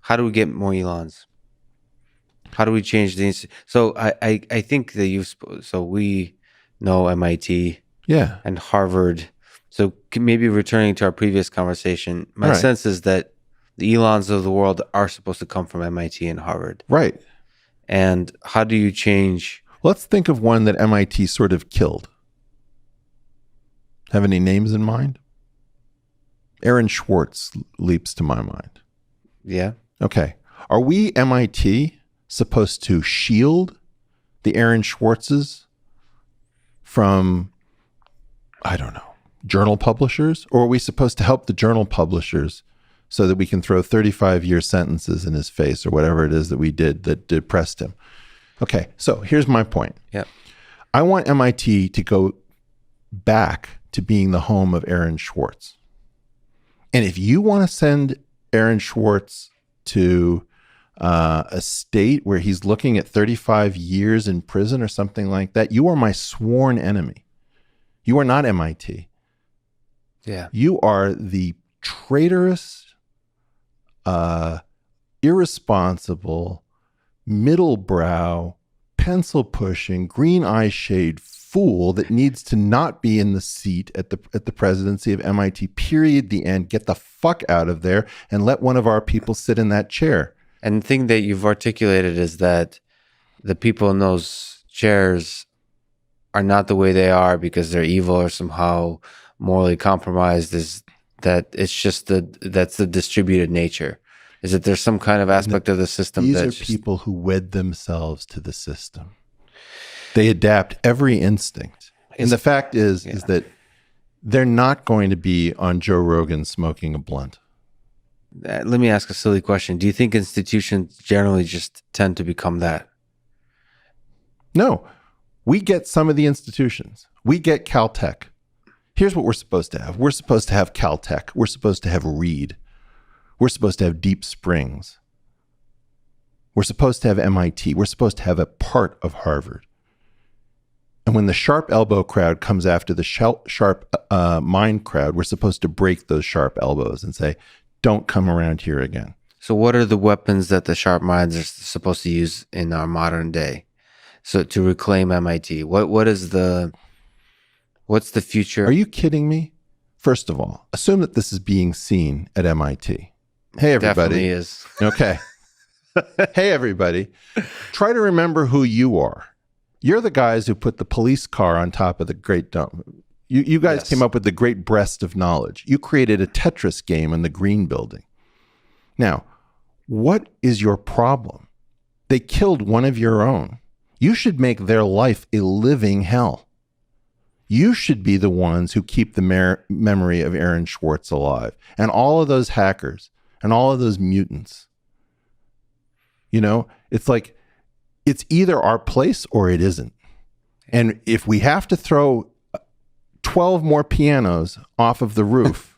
How do we get more Elons? How do we change the so I think that so we know MIT Yeah. and Harvard. So maybe returning to our previous conversation, my sense is that the Elons of the world are supposed to come from MIT and Harvard. Right. And how do you change? Let's think of one that MIT sort of killed. Have any names in mind? Aaron Swartz leaps to my mind. Yeah. Okay. Are we, MIT, supposed to shield the Aaron Schwartzes from, I don't know, journal publishers? Or are we supposed to help the journal publishers so that we can throw 35-year sentences in his face or whatever it is that we did that depressed him? Okay, so here's my point. Yeah. I want MIT to go back to being the home of Aaron Swartz. And if you want to send Aaron Swartz to a state where he's looking at 35 years in prison or something like that, you are my sworn enemy. You are not MIT. Yeah. You are the traitorous, irresponsible, middle-brow, pencil-pushing, green eye shade fool that needs to not be in the seat at the presidency of MIT, period, the end. Get the fuck out of there and let one of our people sit in that chair. And the thing that you've articulated is that the people in those chairs are not the way they are because they're evil or somehow morally compromised. Is that it's just that's the distributed nature. Is that there's some kind of aspect of the system these that's are people who wed themselves to the system. They adapt every instinct. And the fact is that they're not going to be on Joe Rogan smoking a blunt. Let me ask a silly question. Do you think institutions generally just tend to become that? No. We get some of the institutions. We get Caltech. Here's what we're supposed to have. We're supposed to have Caltech. We're supposed to have Reed. We're supposed to have Deep Springs. We're supposed to have MIT. We're supposed to have a part of Harvard. And when the sharp elbow crowd comes after the sharp mind crowd, we're supposed to break those sharp elbows and say, don't come around here again. So what are the weapons that the sharp minds are supposed to use in our modern day? So to reclaim MIT, what's the future? Are you kidding me? First of all, assume that this is being seen at MIT. Hey, everybody. Definitely is. Okay. Hey, everybody. Try to remember who you are. You're the guys who put the police car on top of the Great Dome. You guys came up with the Great Breast of Knowledge. You created a Tetris game in the Green Building. Now, what is your problem? They killed one of your own. You should make their life a living hell. You should be the ones who keep the memory of Aaron Swartz alive and all of those hackers and all of those mutants. You know, it's like, it's either our place or it isn't. And if we have to throw 12 more pianos off of the roof,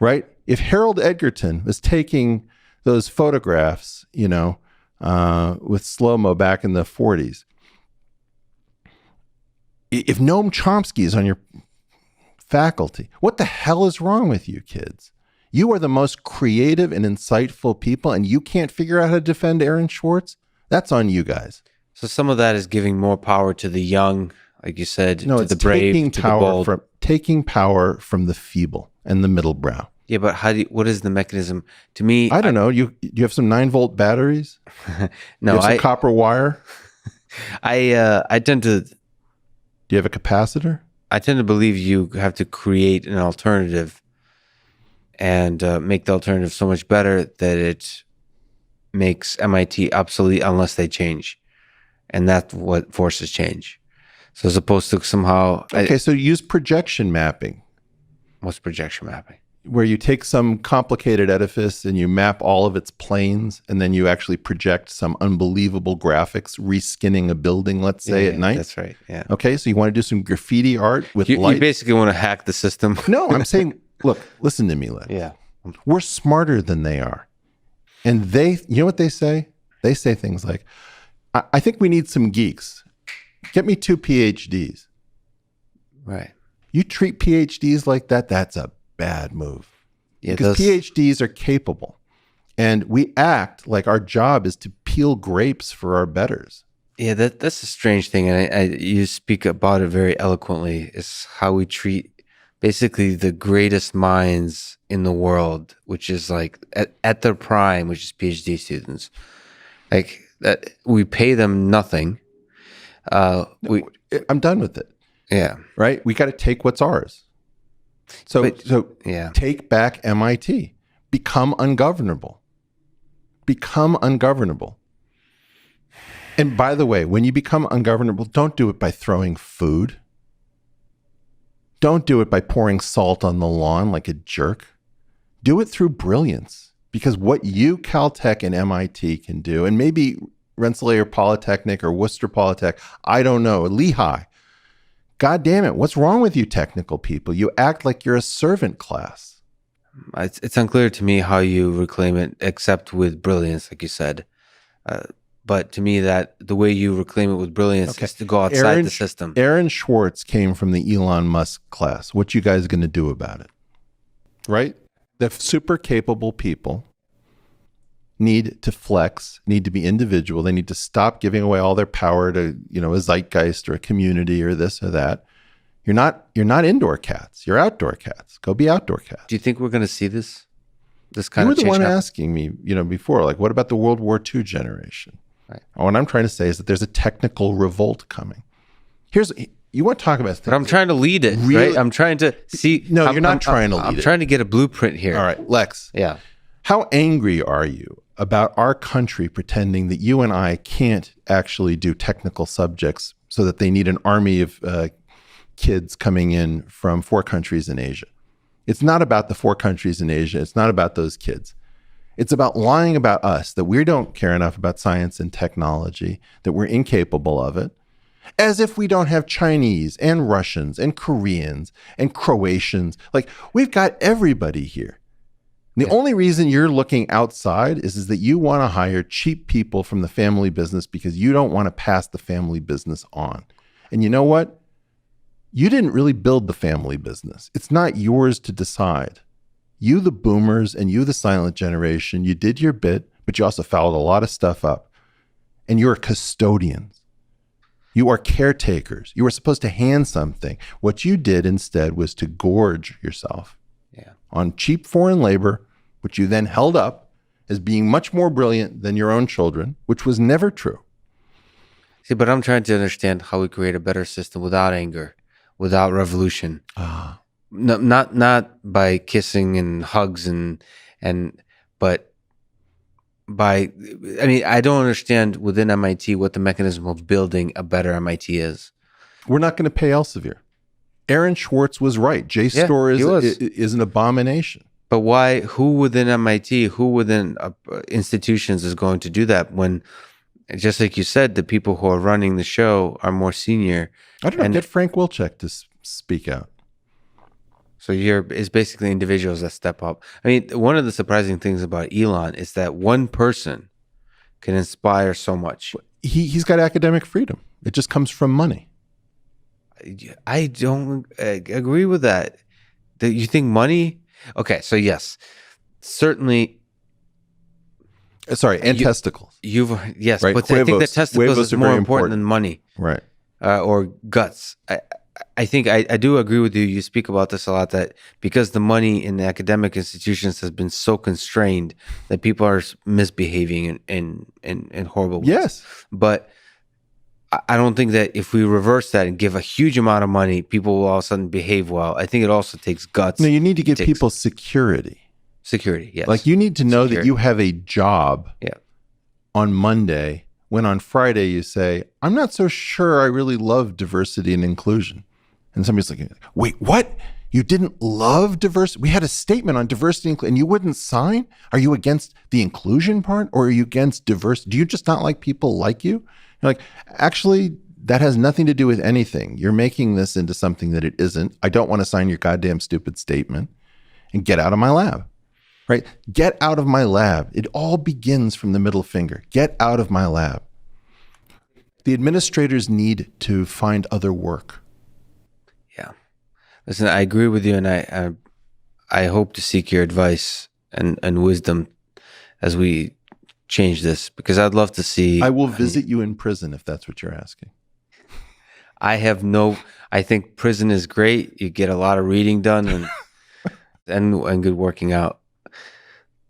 right? If Harold Edgerton was taking those photographs, you know, with slow-mo back in the 40s, if Noam Chomsky is on your faculty, what the hell is wrong with you kids? You are the most creative and insightful people, and you can't figure out how to defend Aaron Swartz? That's on you guys. So some of that is giving more power to the young, like you said, no, to the brave, to the bold. Taking power from the feeble and the middle brow. Yeah, but what is the mechanism? To me, I don't know. You have some 9-volt batteries? No, you have some copper wire? I tend to. Do you have a capacitor? I tend to believe you have to create an alternative and make the alternative so much better that it makes MIT obsolete unless they change. And that's what forces change. So as opposed to somehow... Okay, so use projection mapping. What's projection mapping? Where you take some complicated edifice and you map all of its planes, and then you actually project some unbelievable graphics, reskinning a building, let's say, at night. That's right, yeah. Okay, so you want to do some graffiti art with light? You basically want to hack the system. No, I'm saying, look, listen to me, Len. Yeah. We're smarter than they are. And they, you know what they say? They say things like, I think we need some geeks. Get me 2 PhDs. Right. You treat PhDs like that, that's a bad move. Yeah, because PhDs are capable. And we act like our job is to peel grapes for our betters. Yeah, that's a strange thing, and you speak about it very eloquently. Is how we treat basically the greatest minds in the world, which is like at their prime, which is PhD students. Like that, we pay them nothing. I'm done with it. Yeah, right. We got to take what's ours. So yeah, take back MIT. Become ungovernable. Become ungovernable. And by the way, when you become ungovernable, don't do it by throwing food. Don't do it by pouring salt on the lawn like a jerk. Do it through brilliance. Because what you, Caltech and MIT, can do, and maybe Rensselaer Polytechnic or Worcester Polytech, I don't know, Lehigh. God damn it, what's wrong with you technical people? You act like you're a servant class. It's unclear to me how you reclaim it, except with brilliance, like you said. But to me, that the way you reclaim it with brilliance is to go outside the system. Aaron Schwartz came from the Elon Musk class. What you guys going to do about it? Right? The super capable people need to flex, need to be individual. They need to stop giving away all their power to, a zeitgeist or a community or this or that. You're not indoor cats. You're outdoor cats. Go be outdoor cats. Do you think we're going to see this kind you of were the one happen? asking me, before, like, what about the World War II generation? Right. What I'm trying to say is that there's a technical revolt coming. You want to talk about things. But I'm trying to lead it, right? I'm trying to see. No, you're not trying to lead it. I'm trying to get a blueprint here. All right, Lex. Yeah. How angry are you about our country pretending that you and I can't actually do technical subjects so that they need an army of kids coming in from 4 countries in Asia? It's not about the 4 countries in Asia. It's not about those kids. It's about lying about us, that we don't care enough about science and technology, that we're incapable of it, as if we don't have Chinese and Russians and Koreans and Croatians. Like, we've got everybody here. The only reason you're looking outside is that you want to hire cheap people from the family business because you don't want to pass the family business on. And you know what? You didn't really build the family business. It's not yours to decide. You, the boomers, and you, the silent generation, you did your bit, but you also fouled a lot of stuff up. And you're custodians. You are caretakers. You were supposed to hand something. What you did instead was to gorge yourself on cheap foreign labor, which you then held up as being much more brilliant than your own children, which was never true. See, but I'm trying to understand how we create a better system without anger, without revolution. No, not by kissing and hugs but by, I don't understand within MIT what the mechanism of building a better MIT is. We're not going to pay Elsevier. Aaron Schwartz was right. JSTOR is an abomination. But why? Who within MIT, who within institutions is going to do that when, just like you said, the people who are running the show are more senior? I don't know. Get Frank Wilczek to speak out. So it's basically individuals that step up. One of the surprising things about Elon is that one person can inspire so much. He's got academic freedom. It just comes from money. I don't agree with that. That you think money? Okay, so yes, certainly. Sorry, and testicles. Yes, right? But Huevos. I think that testicles Huevos is more important than money, right? Or guts. I think I do agree with you. You speak about this a lot, that because the money in the academic institutions has been so constrained that people are misbehaving in horrible ways. Yes, but I don't think that if we reverse that and give a huge amount of money, people will all of a sudden behave well. I think it also takes guts. No, you need to give people security. Security, yes. Like, you need to know that you have a job on Monday, when on Friday you say, I'm not so sure I really love diversity and inclusion. And somebody's like, wait, what? You didn't love diversity? We had a statement on diversity and you wouldn't sign? Are you against the inclusion part, or are you against diversity? Do you just not like people like you? You're like, actually, that has nothing to do with anything. You're making this into something that it isn't. I don't want to sign your goddamn stupid statement, and get out of my lab, right? Get out of my lab. It all begins from the middle finger. Get out of my lab. The administrators need to find other work. Yeah. Listen, I agree with you, and I hope to seek your advice and wisdom as we change this, because I'd love to see. I will visit you in prison if that's what you're asking. I think prison is great. You get a lot of reading done and good working out.